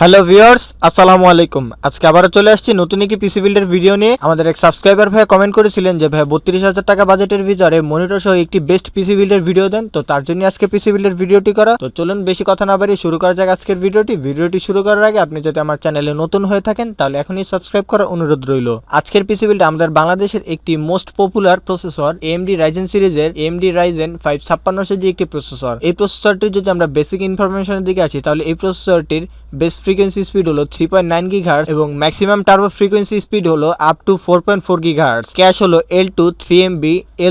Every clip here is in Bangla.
হ্যালো ভিউয়ার্স, আসসালামু আলাইকুম। আজকে আবারও চলে আসছি নতুন একটি পিসি বিল্ডের ভিডিও নিয়ে। আমাদের এক সাবস্ক্রাইবার ভাই কমেন্ট করেছিলেন যে ভাই 32,000 টাকা বাজেটের ভিতরে মনিটর সহ একটি বেস্ট পিসি বিল্ডের ভিডিও দেন। তো তার জন্য আজকে পিসি বিল্ডের ভিডিওটি করা। তো চলুন বেশি কথা না বাড়িয়ে শুরু করা যাক আজকের ভিডিওটি শুরু করার আগে আপনি যদি আমার চ্যানেলে নতুন হয়ে থাকেন তাহলে এখনই সাবস্ক্রাইব করার অনুরোধ রইল। আজকের পিসি বিল্ডে আমাদের বাংলাদেশের একটি most popular processor AMD Ryzen সিরিজের AMD Ryzen 55600 যে একটি প্রসেসর। এই প্রসেসরটির যদি আমরা বেসিক ইনফরমেশনের দিকে আসি তাহলে এই প্রসেসরটির বেস্ট ফ্রিকোয়েন্সি স্পিড হলো 3.9 GHz এবং ম্যাক্সিমাম টার্বো ফ্রিকোয়েন্সি স্পিড হলো আপ টু 4.4 GHz। ক্যাশ হলো L2 3MB,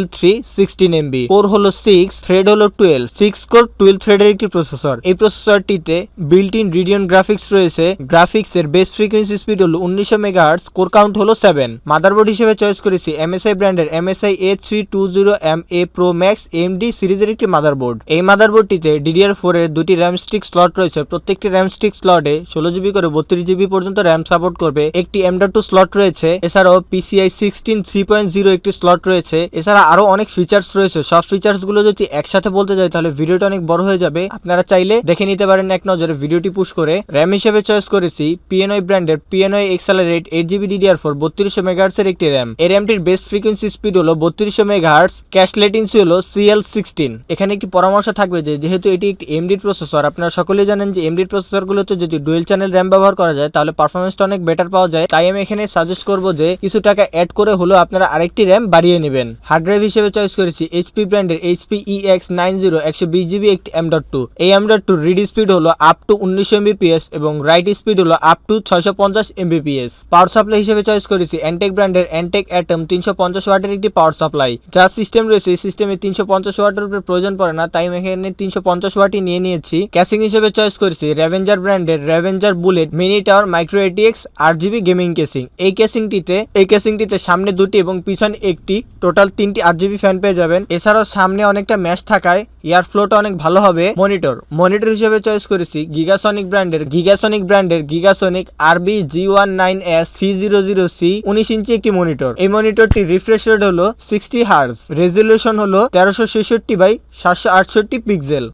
L3 16MB, core হলো 6, থ্রেড হলো 12, 6 কোর 12 থ্রেডের একটি প্রসেসর। এই প্রসেসরটিতে বিল্ট ইন Radeon গ্রাফিক্স রয়েছে। গ্রাফিক্সের বেস্ট ফ্রিকোয়েন্সি স্পিড হলো 1900 MHz, কোর কাউন্ট হলো 7। মাদারবোর্ড হিসেবে চয়েস করেছি MSI ব্র্যান্ডের MSI A320MA Pro Max AMD সিরিজের একটি মাদারবোর্ড। এই মাদারবোর্ডটিতে DDR4 এর দুটি র্যাম স্টিক স্লট রয়েছে। প্রত্যেকটি র্যাম স্টিক স্লটে 16GB করে 32GB পর্যন্ত র্যাম সাপোর্ট করবে। একটি M.2 স্লট রয়েছে। এছাড়াও PCIe 16 3.0 একটি স্লট রয়েছে। এছাড়া আরো অনেক ফিচার্স রয়েছে। সব ফিচার্স গুলো যদি একসাথে বলতে যাই তাহলে ভিডিওটা অনেক বড় হয়ে যাবে। আপনারা চাইলে দেখে নিতে পারেন এক নজরে ভিডিওটি পুশ করে। র্যাম হিসেবে চয়েস করেছি PNI ব্র্যান্ডের PNI Accelerate 8GB DDR4 3200 MHz এর একটি র্যাম। এই র্যামটির বেস্ট ফ্রিকোয়েন্সি স্পিড হলো 3200 MHz, ক্যাশ লেটেন্সি হলো CL16। এখানে একটি পরামর্শ থাকবে যে যেহেতু এটি একটি AMD প্রসেসর, আপনারা সকলেই জানেন যে AMD প্রসেসর গুলোতে যদি ডুয়েল চ্যানেল র্যাম ব্যবহার করা যায় তাহলে পারফরম্যান্সটা অনেক বেটার পাওয়া যায়। তাই আমি এখানে সাজেস্ট করব যে কিছু টাকা অ্যাড করে হলো আপনারা আরেকটি র্যাম বাড়িয়ে নেবেন। হার্ড ড্রাইভ হিসেবে চয়েস করেছি HP ব্র্যান্ডের HP EX90 120GB একটি M.2। এই M.2 রিড স্পিড হলো আপ টু 1900 Mbps এবং রাইট স্পিড হলো up to 650 Mbps। Power supply হিসেবে চয়েস করেছি Antec ব্র্যান্ডের Antec Atom 350 ওয়াটের একটি পাওয়ার সাপ্লাই। যা সিস্টেম রয়েছে এই সিস্টেমে 350 ওয়াটের উপরে প্রয়োজন পড়ে না, তাই আমি এখানে 350 ওয়াটই নিয়েছি। ক্যাসিং হিসেবে চয়েস করেছি Ravenger ব্র্যান্ডের Ravenger bullet mini tower micro ATX 8GB gaming casing. এই কেসিংটিতে সামনে দুটি এবং পিছনে একটি, টোটাল 3টি 8GB ফ্যান পেয়ে যাবেন। এছাড়াও সামনে অনেকটা ম্যাশ থাকায় এয়ার ফ্লোটা অনেক ভালো হবে। মনিটর হিসেবে চয়েস করেছি Gigasonic ব্র্যান্ডের Gigasonic RB-G19S 300C 19 ইঞ্চি একটি মনিটর। এই মনিটরটি রিফ্রেশ রেট হলো 60 Hz, রেজোলিউশন হলো 1366 বাই 768 পিক্সেল।